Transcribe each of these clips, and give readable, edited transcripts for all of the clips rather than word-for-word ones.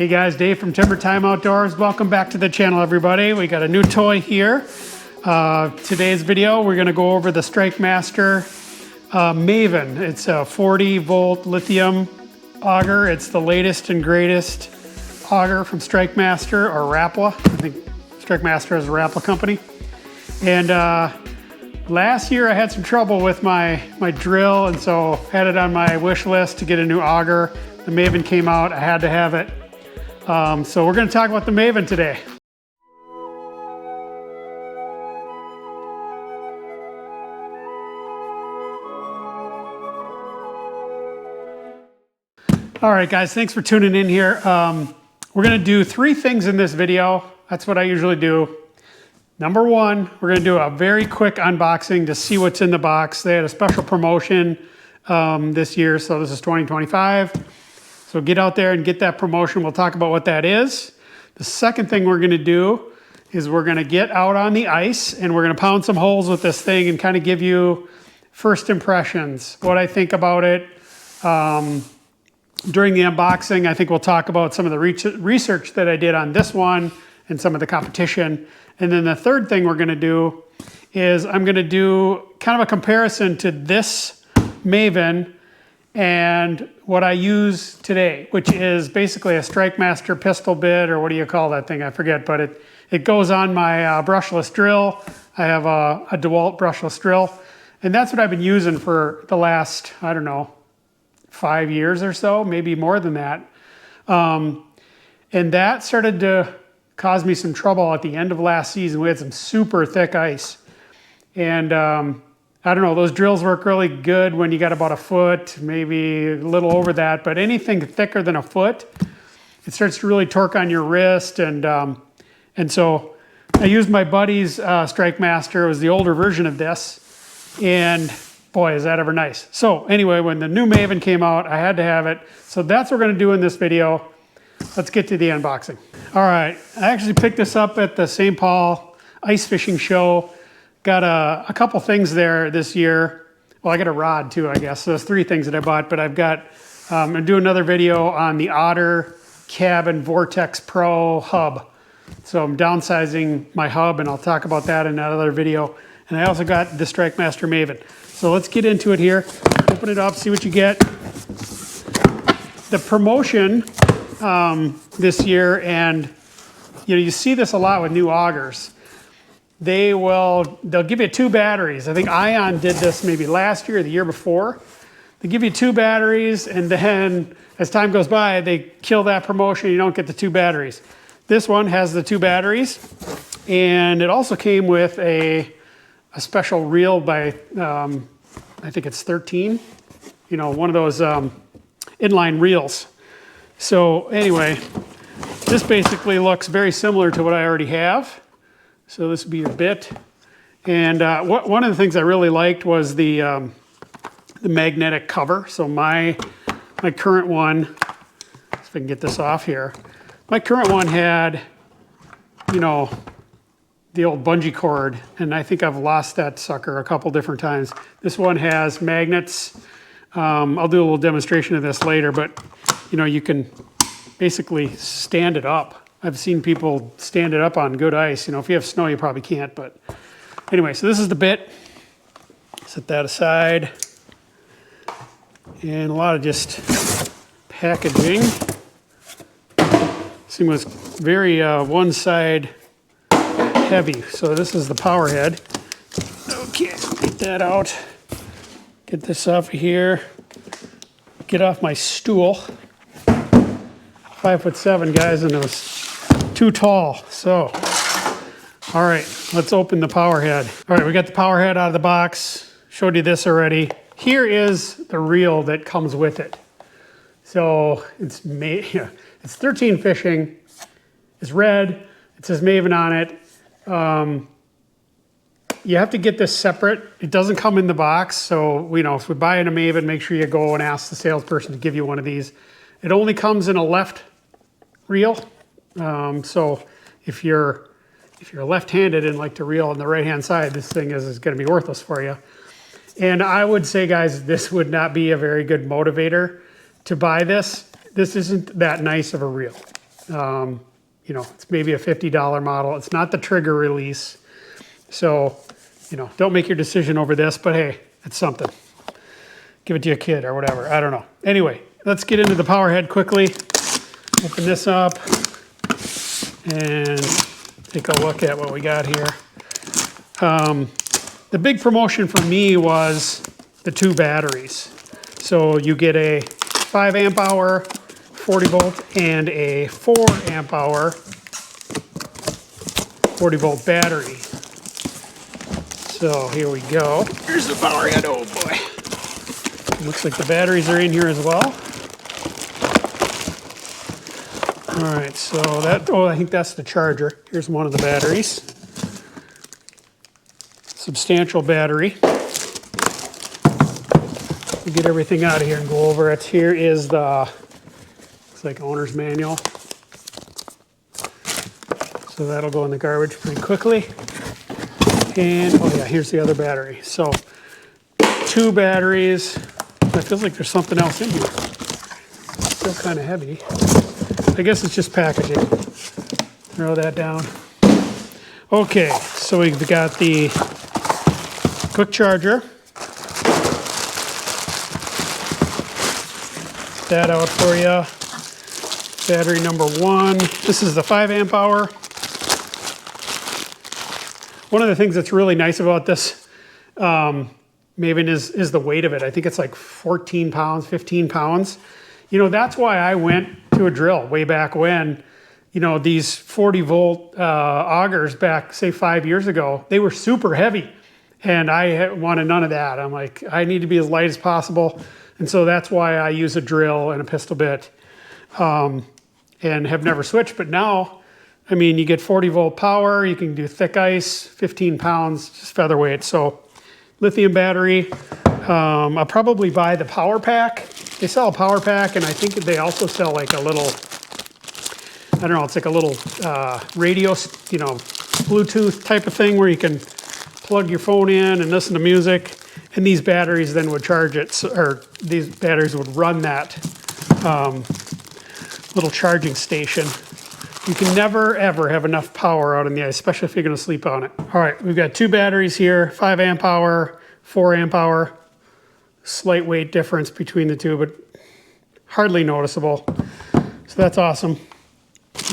Hey guys, Dave from Timber Time Outdoors. Welcome back to the channel, everybody. We got a new toy here. Today's video, we're gonna go over the StrikeMaster Maven. It's a 40-volt lithium auger. It's the latest and greatest auger from StrikeMaster or Rapala. I think StrikeMaster is a Rapala company. And last year I had some trouble with my drill, and so had it on my wish list to get a new auger. The Maven came out, I had to have it. So we're going to talk about the Maven today. All right, guys, thanks for tuning in here. We're going to do 3 things in this video. That's what I usually do. Number 1, we're going to do a very quick unboxing to see what's in the box. They had a special promotion this year, so this is 2025. So get out there and get that promotion. We'll talk about what that is. The second thing we're gonna do is we're gonna get out on the ice and we're gonna pound some holes with this thing and kind of give you first impressions, what I think about it. During the unboxing, I think we'll talk about some of the research that I did on this one and some of the competition. And then the third thing we're gonna do is I'm gonna do kind of a comparison to this Maven and what I use today, which is basically a StrikeMaster pistol bit, or what do you call that thing? I forget, but it goes on my brushless drill. I have a DeWalt brushless drill, and that's what I've been using for the last, I don't know, 5 years or so, maybe more than that. And that started to cause me some trouble at the end of last season. We had some super thick ice, and I don't know, those drills work really good when you got about a foot, maybe a little over that, but anything thicker than a foot, it starts to really torque on your wrist. And so I used my buddy's StrikeMaster. It was the older version of this, and boy, is that ever nice. So anyway, when the new Maven came out, I had to have it. So that's what we're gonna do in this video. Let's get to the unboxing. All right, I actually picked this up at the St. Paul Ice Fishing Show. Got a couple things there this year. Well, I got a rod too, I guess. So there's 3 things that I bought, but I've got, I'm gonna do another video on the Auger Cabin Vortex Pro hub. So I'm downsizing my hub, and I'll talk about that in another video. And I also got the StrikeMaster Maven. So let's get into it here. Open it up, see what you get. The promotion this year, and you see this a lot with new augers. They'll give you 2 batteries. I think Ion did this maybe last year or the year before. They give you 2 batteries, and then as time goes by, they kill that promotion. You don't get the 2 batteries. This one has the 2 batteries, and it also came with a special reel by, I think it's 13, one of those inline reels. So anyway, this basically looks very similar to what I already have. So this would be your bit. And one of the things I really liked was the magnetic cover. So my current one, if I can get this off here, my current one had, the old bungee cord, and I think I've lost that sucker a couple different times. This one has magnets. I'll do a little demonstration of this later, but you can basically stand it up. I've seen people stand it up on good ice. If you have snow, you probably can't. But anyway, so this is the bit. Set that aside. And a lot of just packaging. This thing was very one side heavy. So this is the power head. Okay, get that out. Get this off of here. Get off my stool. 5'7", guys, and it was too tall. So, all right, let's open the power head. All right, we got the power head out of the box. Showed you this already. Here is the reel that comes with it. So it's 13 fishing. It's red. It says Maven on it. You have to get this separate. It doesn't come in the box. So, if we buy in a Maven, make sure you go and ask the salesperson to give you one of these. It only comes in a left reel. So if you're left-handed and like to reel on the right-hand side, this thing is going to be worthless for you. And I would say, guys, this would not be a very good motivator to buy this. This isn't that nice of a reel. You know, it's maybe a $50 model. It's not the trigger release. So, you know, don't make your decision over this, but hey, it's something. Give it to your kid or whatever. I don't know. Anyway, let's get into the power head quickly. Open this up and take a look at what we got here. The big promotion for me was the 2 batteries. So you get a 5 amp hour, 40 volt, and a 4 amp hour, 40 volt battery. So here we go. Here's the power head. Oh boy. Looks like the batteries are in here as well. All right, so that, oh, I think that's the charger. Here's one of the batteries. Substantial battery. We get everything out of here and go over it. Here is the, looks like owner's manual. So that'll go in the garbage pretty quickly. And, oh yeah, here's the other battery. So 2 batteries. It feels like there's something else in here. It's still kind of heavy. I guess it's just packaging. Throw that down. Okay, so we've got the quick charger. That out for you. Battery number 1. This is the 5 amp hour. One of the things that's really nice about this Maven is the weight of it. I think it's like 14 pounds, 15 pounds. You know, that's why I went to a drill way back when. You know, these 40 volt augers back, say 5 years ago, they were super heavy. And I wanted none of that. I'm like, I need to be as light as possible. And so that's why I use a drill and a pistol bit and have never switched. But now, I mean, you get 40 volt power, you can do thick ice, 15 pounds, just featherweight. So lithium battery. I'll probably buy the power pack. They sell a power pack, and I think they also sell like a little, I don't know, it's like a little radio, you know, Bluetooth type of thing where you can plug your phone in and listen to music. And these batteries then would charge it, or these batteries would run that little charging station. You can never, ever have enough power out in the ice, especially if you're going to sleep on it. All right, we've got 2 batteries here, 5 amp hour, 4 amp hour. Slight weight difference between the 2, but hardly noticeable. So that's awesome.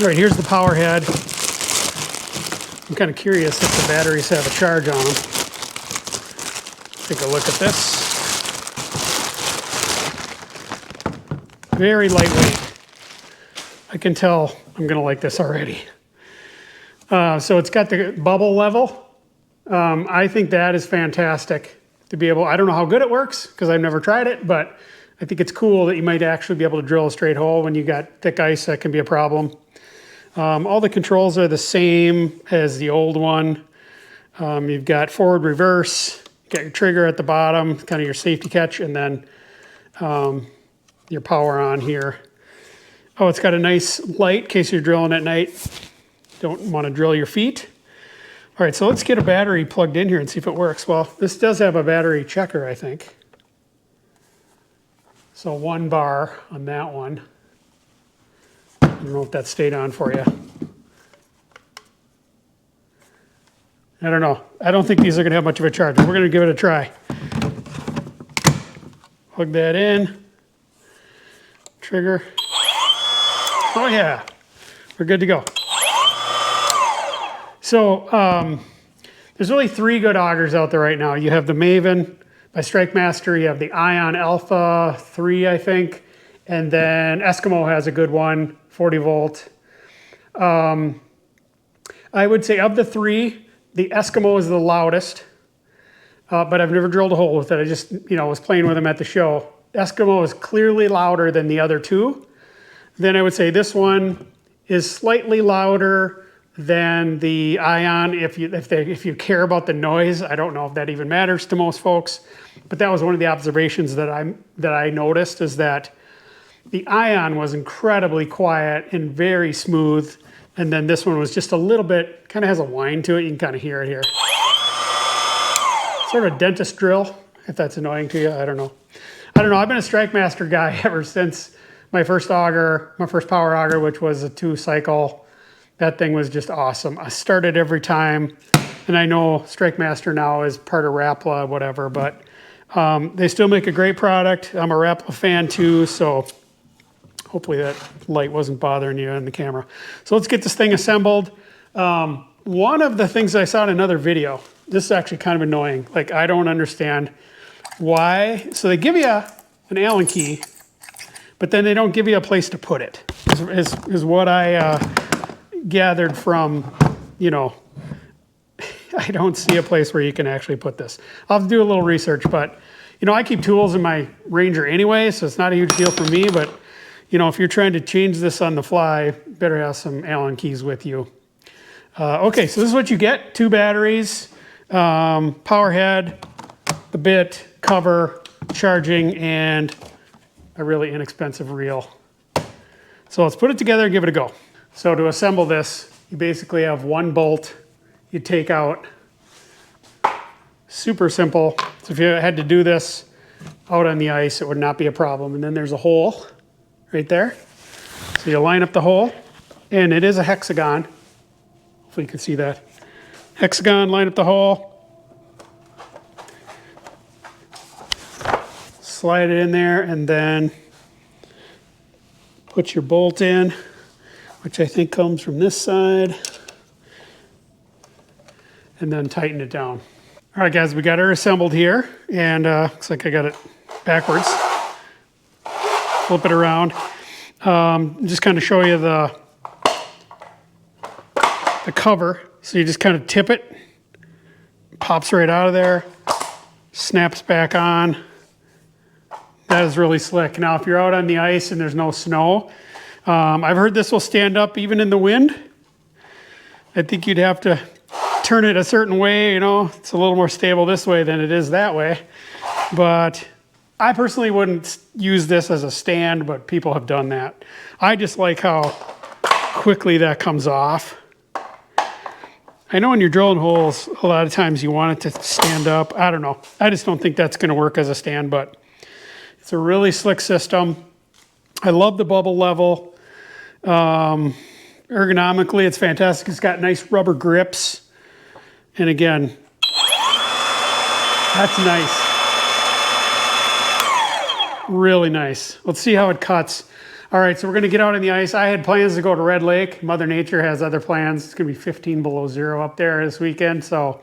All right, here's the power head. I'm kind of curious if the batteries have a charge on them. Take a look at this. Very lightweight. I can tell I'm gonna like this already. So it's got the bubble level. I think that is fantastic to be able, I don't know how good it works because I've never tried it, but I think it's cool that you might actually be able to drill a straight hole. When you got thick ice, that can be a problem. All the controls are the same as the old one. You've got forward, reverse, you got your trigger at the bottom, kind of your safety catch, and then your power on here. Oh, it's got a nice light in case you're drilling at night. Don't want to drill your feet. All right, so let's get a battery plugged in here and see if it works. Well, this does have a battery checker, I think. So 1 bar on that one. I don't know if that stayed on for you. I don't know. I don't think these are going to have much of a charge, but we're going to give it a try. Plug that in. Trigger. Oh yeah, we're good to go. So there's really 3 good augers out there right now. You have the Maven by StrikeMaster. You have the Ion Alpha 3, I think. And then Eskimo has a good one, 40 volt. I would say of the 3, the Eskimo is the loudest. But I've never drilled a hole with it. I just, you know, was playing with them at the show. Eskimo is clearly louder than the other 2. Then I would say this one is slightly louder than the Ion. If you care about the noise, I don't know if that even matters to most folks, but that was one of the observations that I noticed, is that the Ion was incredibly quiet and very smooth, and then this one was just a little bit, kind of has a whine to it. You can kind of hear it here. Sort of a dentist drill, if that's annoying to you. I don't know. I've been a StrikeMaster guy ever since my first auger, my first power auger, which was a 2-cycle. That thing was just awesome. I started every time, and I know StrikeMaster now is part of Rapala, whatever, but they still make a great product. I'm a Rapala fan too, so hopefully that light wasn't bothering you in the camera. So let's get this thing assembled. One of the things I saw in another video, this is actually kind of annoying. Like, I don't understand why. So they give you an Allen key, but then they don't give you a place to put it, is what I gathered from, you know, I don't see a place where you can actually put this. I'll have to do a little research, but, you know, I keep tools in my Ranger anyway, so it's not a huge deal for me, but, you know, if you're trying to change this on the fly, better have some Allen keys with you. Okay, so this is what you get. 2 batteries, power head, the bit, cover, charging, and a really inexpensive reel. So let's put it together and give it a go. So to assemble this, you basically have 1 bolt you take out. Super simple. So if you had to do this out on the ice, it would not be a problem. And then there's a hole right there. So you line up the hole, and it is a hexagon. Hopefully you can see that. Hexagon, line up the hole. Slide it in there, and then put your bolt in, which I think comes from this side, and then tighten it down. All right, guys, we got her assembled here, and looks like I got it backwards. Flip it around. Just kind of show you the cover. So you just kind of tip it, pops right out of there, snaps back on. That is really slick. Now, if you're out on the ice and there's no snow, I've heard this will stand up even in the wind. I think you'd have to turn it a certain way, you know. It's a little more stable this way than it is that way. But I personally wouldn't use this as a stand, but people have done that. I just like how quickly that comes off. I know when you're drilling holes, a lot of times you want it to stand up. I don't know. I just don't think that's going to work as a stand, but it's a really slick system. I love the bubble level. Ergonomically, it's fantastic. It's got nice rubber grips. And again, that's nice. Really nice. Let's see how it cuts. All right, so we're going to get out on the ice. I had plans to go to Red Lake. Mother Nature has other plans. It's going to be 15 below zero up there this weekend. So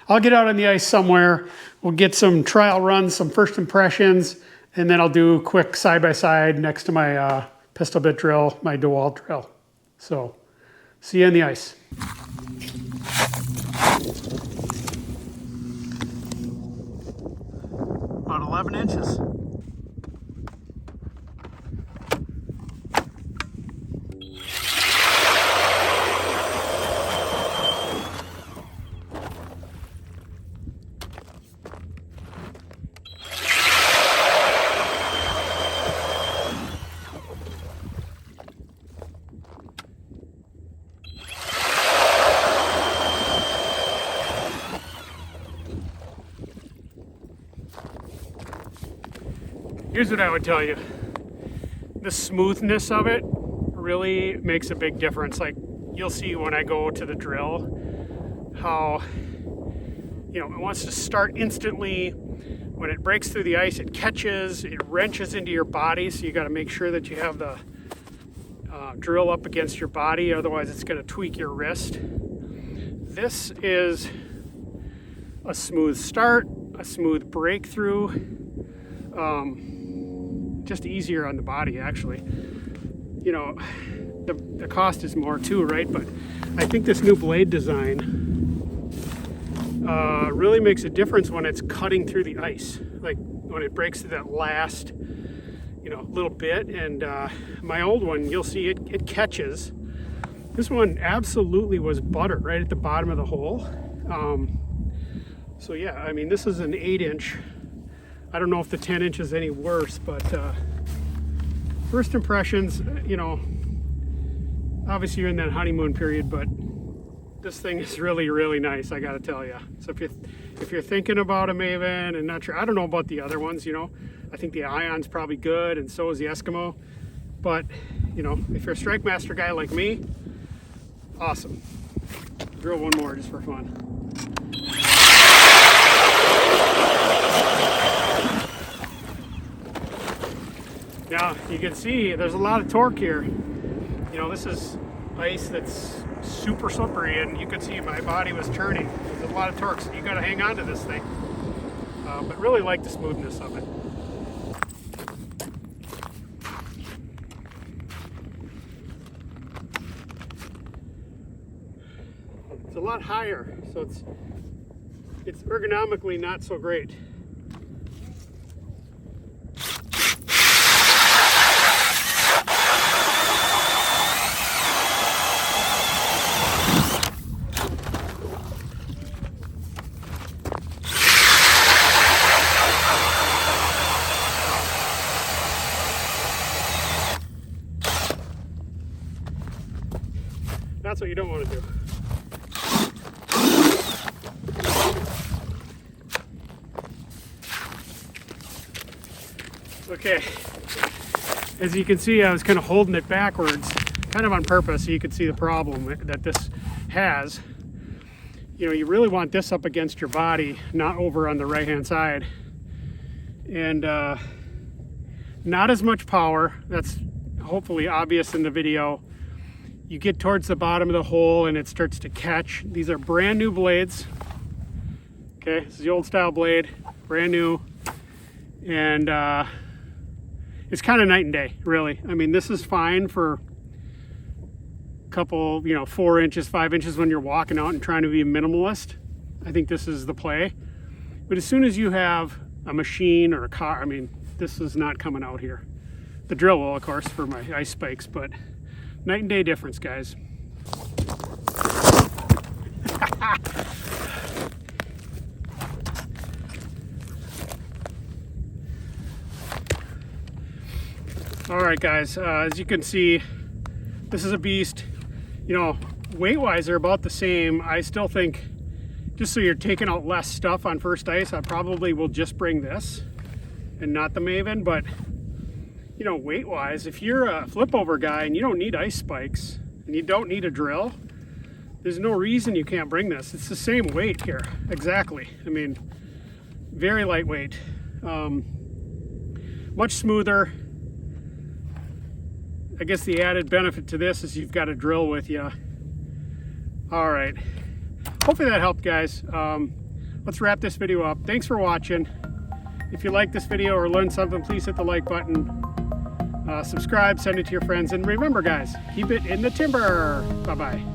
I'll get out on the ice somewhere. We'll get some trial runs, some first impressions, and then I'll do quick side-by-side next to my pistol bit drill, my DeWalt drill. So see you on the ice. About 11 inches. Here's what I would tell you. The smoothness of it really makes a big difference. Like, you'll see when I go to the drill how, you know, it wants to start instantly. When it breaks through the ice, it catches, it wrenches into your body, so you got to make sure that you have the drill up against your body, otherwise it's going to tweak your wrist. This is a smooth start, a smooth breakthrough. Just easier on the body, actually. You know, the cost is more too, right? But I think this new blade design really makes a difference when it's cutting through the ice. Like when it breaks through that last, you know, little bit. And my old one, you'll see it catches. This one absolutely was butter right at the bottom of the hole. So yeah, I mean, this is an 8-inch. I don't know if the 10-inch is any worse, but first impressions, you know, obviously you're in that honeymoon period, but this thing is really, really nice, I gotta tell you. So if you're thinking about a Maven and not sure, I don't know about the other ones, you know, I think the Ion's probably good, and so is the Eskimo. but you know, if you're a StrikeMaster guy like me, awesome. Drill one more just for fun. Now you can see there's a lot of torque here. You know, this is ice that's super slippery, and you could see my body was turning. There's a lot of torque, so you got to hang on to this thing. But really like the smoothness of it. It's a lot higher, so it's ergonomically not so great. That's what you don't want to do. Okay, as you can see, I was kind of holding it backwards, kind of on purpose, so you can see the problem that this has. You know, you really want this up against your body, not over on the right-hand side. And not as much power. That's hopefully obvious in the video. You get towards the bottom of the hole and it starts to catch. These are brand new blades. Okay, this is the old style blade, brand new. And it's kind of night and day, really. I mean, this is fine for a couple, you know, 4 inches, 5 inches when you're walking out and trying to be a minimalist. I think this is the play. But as soon as you have a machine or a car, I mean, this is not coming out here. The drill will, of course, for my ice spikes, but night and day difference, guys. All right, guys, as you can see, this is a beast. You know, weight-wise, they're about the same. I still think, just so you're taking out less stuff on first ice, I probably will just bring this and not the Maven. But you know, weight-wise, if you're a flip-over guy and you don't need ice spikes and you don't need a drill, there's no reason you can't bring this. It's the same weight here, exactly. I mean, very lightweight, much smoother. I guess the added benefit to this is you've got a drill with you. All right, hopefully that helped, guys. Let's wrap this video up. Thanks for watching. If you like this video or learned something, please hit the like button. Subscribe, send it to your friends, and remember, guys, keep it in the timber. Bye-bye.